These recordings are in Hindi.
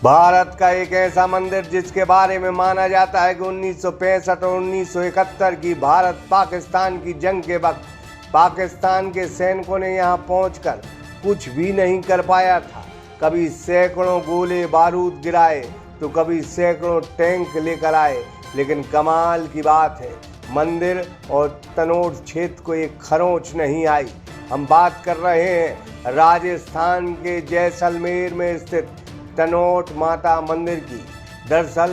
भारत का एक ऐसा मंदिर जिसके बारे में माना जाता है कि 1965 और 1971 की भारत पाकिस्तान की जंग के वक्त पाकिस्तान के सैनिकों ने यहां पहुंचकर कुछ भी नहीं कर पाया था। कभी सैकड़ों गोले बारूद गिराए तो कभी सैकड़ों टैंक लेकर आए, लेकिन कमाल की बात है मंदिर और तनोट क्षेत्र को एक खरोंच नहीं आई। हम बात कर रहे हैं राजस्थान के जैसलमेर में स्थित तनोट माता मंदिर की। दरअसल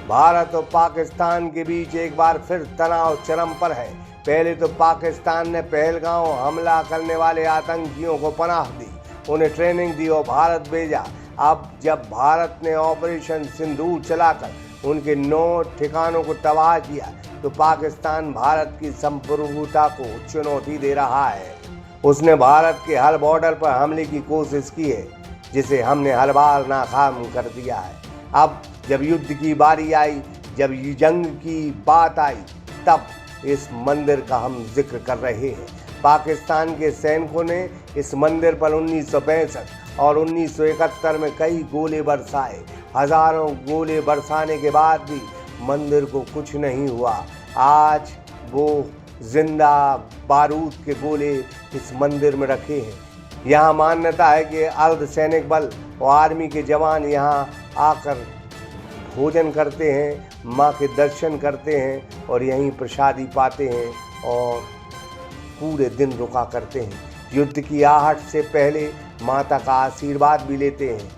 भारत और पाकिस्तान के बीच एक बार फिर तनाव चरम पर है। पहले तो पाकिस्तान ने पहलगांव हमला करने वाले आतंकियों को पनाह दी, उन्हें ट्रेनिंग दी और भारत भेजा। अब जब भारत ने ऑपरेशन सिंदूर चलाकर उनके 9 ठिकानों को तबाह किया तो पाकिस्तान भारत की संप्रभुता को चुनौती दे रहा है। उसने भारत के हर बॉर्डर पर हमले की कोशिश की है, जिसे हमने हर बार नाकाम कर दिया है। अब जब युद्ध की बारी आई, जब जंग की बात आई, तब इस मंदिर का हम जिक्र कर रहे हैं। पाकिस्तान के सैनिकों ने इस मंदिर पर 1965 और 1971 में कई गोले बरसाए। हजारों गोले बरसाने के बाद भी मंदिर को कुछ नहीं हुआ। आज वो जिंदा बारूद के गोले इस मंदिर में रखे हैं। यहाँ मान्यता है कि अर्धसैनिक बल और आर्मी के जवान यहाँ आकर भोजन करते हैं, माँ के दर्शन करते हैं और यहीं प्रसादी पाते हैं और पूरे दिन रुका करते हैं। युद्ध की आहट से पहले माता का आशीर्वाद भी लेते हैं।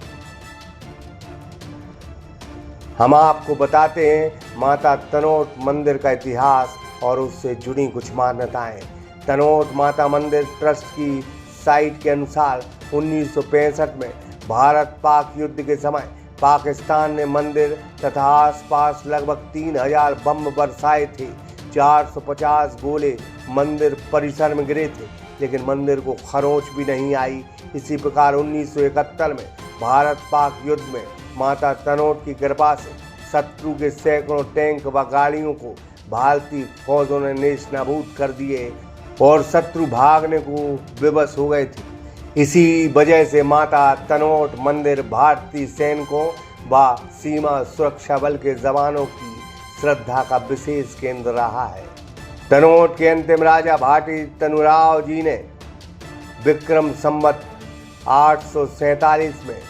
हम आपको बताते हैं माता तनोट मंदिर का इतिहास और उससे जुड़ी कुछ मान्यताएं। तनोट माता मंदिर ट्रस्ट की साइट के अनुसार 1965 में भारत पाक युद्ध के समय पाकिस्तान ने मंदिर तथा आसपास लगभग 3000 बम बरसाए थे। 450 गोले मंदिर परिसर में गिरे थे, लेकिन मंदिर को खरोंच भी नहीं आई। इसी प्रकार 1971 में भारत पाक युद्ध में माता तनोट की कृपा से शत्रु के सैकड़ों टैंक व गाड़ियों को भारतीय फौजों ने नेस्तनाबूद कर दिए और शत्रु भागने को विवश हो गए थे। इसी वजह से माता तनोट मंदिर भारतीय सैनिकों व सीमा सुरक्षा बल के जवानों की श्रद्धा का विशेष केंद्र रहा है। तनोट के अंतिम राजा भाटी तनुराव जी ने विक्रम संवत 847 में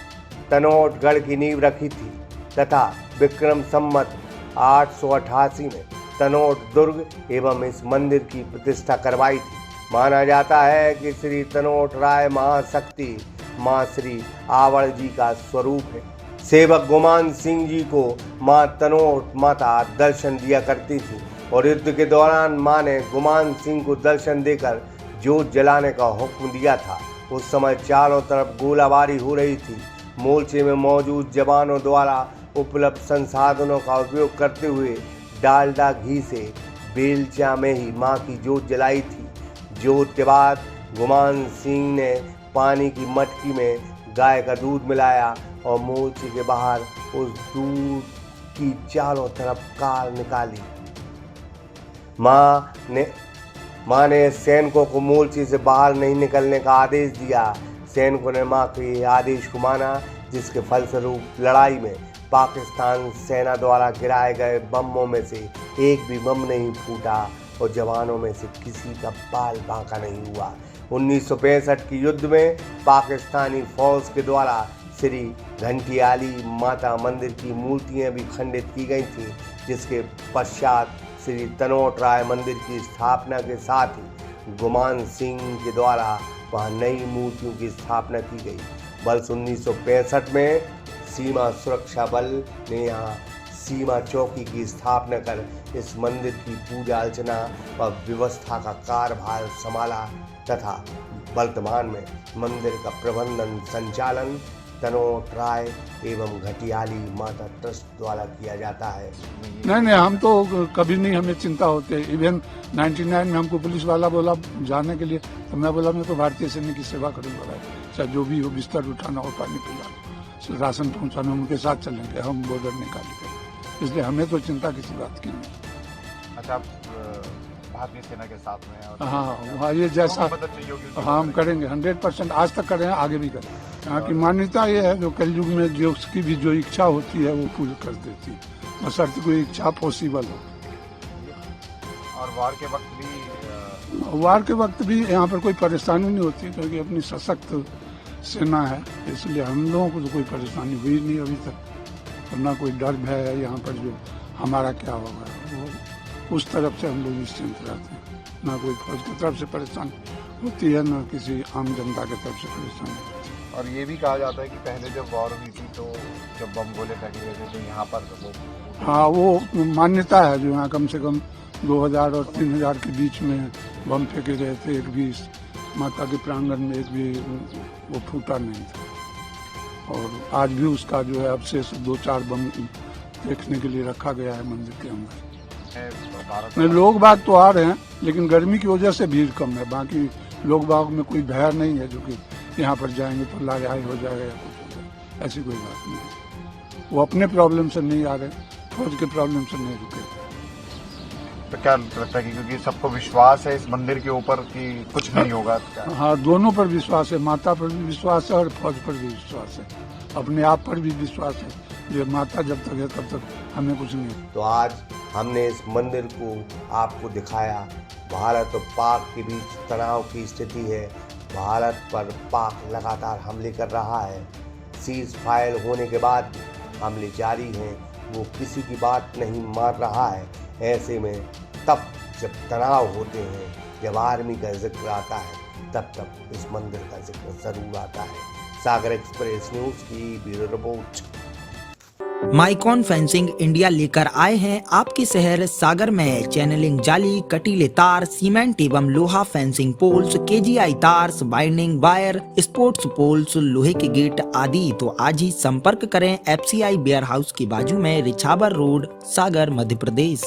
तनोटगढ़ की नींव रखी थी तथा विक्रम संवत 888 में तनोट दुर्ग एवं इस मंदिर की प्रतिष्ठा करवाई थी। माना जाता है कि श्री तनोट राय महाशक्ति माँ श्री आवड़ जी का स्वरूप है। सेवक गुमान सिंह जी को माँ तनोट माता दर्शन दिया करती थी और युद्ध के दौरान माँ ने गुमान सिंह को दर्शन देकर जोत जलाने का हुक्म दिया था। उस समय चारों तरफ गोलाबारी हो रही थी। मोर्चे में मौजूद जवानों द्वारा उपलब्ध संसाधनों का उपयोग करते हुए डालडा घी से बेलचा में ही माँ की जोत जलाई थी। जोत के बाद गुमान सिंह ने पानी की मटकी में गाय का दूध मिलाया और मोर्चे के बाहर उस दूध की चारों तरफ कार निकाली। माँ ने सैनिकों को मोर्चे से बाहर नहीं निकलने का आदेश दिया। सैनिकों ने माँ के आदेश को माना, जिसके फलस्वरूप लड़ाई में पाकिस्तान सेना द्वारा गिराए गए बमों में से एक भी बम नहीं फूटा और जवानों में से किसी का बाल बांका नहीं हुआ। 1965 की युद्ध में पाकिस्तानी फौज के द्वारा श्री घंटियाली माता मंदिर की मूर्तियां भी खंडित की गई थी, जिसके पश्चात श्री तनोट राय मंदिर की स्थापना के साथ ही गुमान सिंह के द्वारा वहां नई मूर्तियों की स्थापना की गई। वर्ष 1965 में सीमा सुरक्षा बल ने यहाँ सीमा चौकी की स्थापना कर इस मंदिर की पूजा अर्चना व व्यवस्था का कार्यभार संभाला तथा वर्तमान में मंदिर का प्रबंधन संचालन तनोट राय एवं घटियाली माता ट्रस्ट द्वारा किया जाता है। नहीं, हम तो कभी नहीं हमें चिंता होती है। इवन 99 में हमको पुलिस वाला बोला जाने के लिए, तो मैं बोला मैं तो भारतीय सैनिक की सेवा करूँगा, चाहे जो भी हो, बिस्तर उठाना हो, पानी पिलाना, राशन पहुँचाना, उनके साथ चलेंगे, हम बॉर्डर निकालेंगे। इसलिए हमें तो चिंता किसी बात की नहीं। अच्छा, भारतीय सेना के साथ में हाँ, ये जैसा हम करेंगे 100%, आज तक कर रहे हैं, आगे भी करेंगे। यहाँ की मान्यता ये है जो कलयुग में जो उसकी भी जो इच्छा होती है वो पूरी कर देती है, बशर्ते कोई इच्छा पॉसिबल हो। और वार के वक्त भी वार के वक्त भी यहाँ पर कोई परेशानी नहीं होती क्योंकि अपनी सशक्त सेना है, इसलिए हम लोगों को तो कोई परेशानी हुई नहीं अभी तक। और ना कोई डर भय है यहाँ पर जो हमारा क्या होगा, वो उस तरफ से हम लोग निश्चिंत रहते हैं। ना कोई फौज की तरफ से परेशानी होती है, ना किसी आम जनता की तरफ से परेशानी होती है। और ये भी कहा जाता है कि पहले जब वॉर हुई थी तो जब बम गोले फेंके गए थे तो यहाँ पर वो हाँ, वो मान्यता है जो यहाँ कम से कम 2000 और 3000 के बीच में बम फेंके गए थे। एक भी माता के प्रांगण में एक भी वो फूटा नहीं था। और आज भी उसका जो है अवशेष 2-4 बम देखने के लिए रखा गया है मंदिर के अंदर। भारत में लोग बाग तो आ रहे हैं, लेकिन गर्मी की वजह से भीड़ कम है। बाकी लोग बाग में कोई भय नहीं है जो कि यहाँ पर जाएंगे तो लारिहाई हो जाएगा या कुछ हो जाएगा, ऐसी कोई बात नहीं है। वो अपने प्रॉब्लम से नहीं आ रहे, फौज के प्रॉब्लम से नहीं रुके। तो क्या लगता है कि क्योंकि सबको विश्वास है इस मंदिर के ऊपर कि कुछ नहीं होगा क्या? हाँ, दोनों पर विश्वास है, माता पर भी विश्वास है और फौज पर भी विश्वास है, अपने आप पर भी विश्वास है। ये माता जब तक है तब तक हमें कुछ नहीं है। तो आज हमने इस मंदिर को आपको दिखाया। भारत और पाक के बीच तनाव की स्थिति है। भारत पर पाक लगातार हमले कर रहा है। सीज फायर होने के बाद भी हमले जारी हैं। वो किसी की बात नहीं मान रहा है। ऐसे में तब जब तनाव होते हैं, जब आर्मी का जिक्र आता है, तब इस मंदिर का जिक्र जरूर आता है। सागर एक्सप्रेस न्यूज़ की ब्यूरो रिपोर्ट। माइकॉन फेंसिंग इंडिया लेकर आए हैं आपके शहर सागर में चैनलिंग जाली, कटीले तार, सीमेंट एवं लोहा फेंसिंग पोल्स, केजीआई तार्स, बाइंडिंग वायर, स्पोर्ट्स पोल्स, लोहे के गेट आदि। तो आज ही संपर्क करें FCI वेयर हाउस के बाजू में रिछावर रोड, सागर, मध्य प्रदेश।